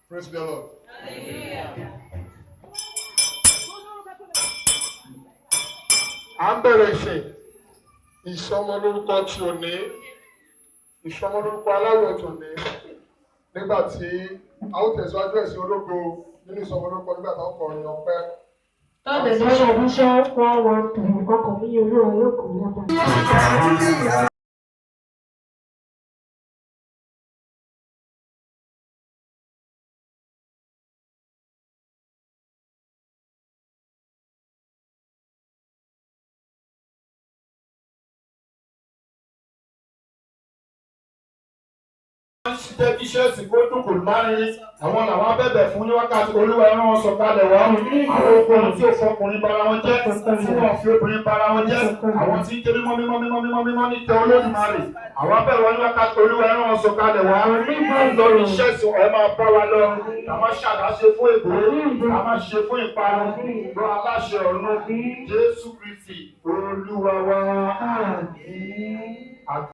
Praise the Lord. À ń bẹ̀rẹ̀ ìsọmọlórúkọ tí ò ní ìsọmọlórúkọ aláwọ̀ tó ní nígbà tí a ó tẹ̀síwájú ẹ̀sìn ológo nínú ìsọmọlórúkọ nígbà táwọn kọrin ọpẹ́. Táwọn ìdíṣẹ́ ìdíṣẹ́ wọ́n wọ́n tẹ̀lé ọkọ̀ ní ìlú olóko lọ́pọ̀. Ṣíṣe tíṣẹ́ẹ̀sì kó dúkù láàrin àwọn làwọn bẹ̀bẹ̀ fún ní wákàtí olúwa ẹran wọn sọ̀kalẹ̀ wá àwọn okùnrin tí ò fọkùnrin bara wọn jẹ́ tí wọ́n fi obìnrin bara wọn jẹ́ àwọn tí ń ké mímọ́ mímọ́ mímọ́ mímọ́ mímọ́ ní tẹ Olódùmarè àwọn bẹ̀rẹ̀ wọn ní wákàtí olúwa ẹran wọn sọ̀kalẹ̀ wá lórí iṣẹ́ẹ̀sì ẹ máa bá wa lọ àwọn ṣàdáṣe fún ègbò àwọn ṣe fún ìparun lọ aláṣẹ ọ̀run Jésù Kristi olúwa wa.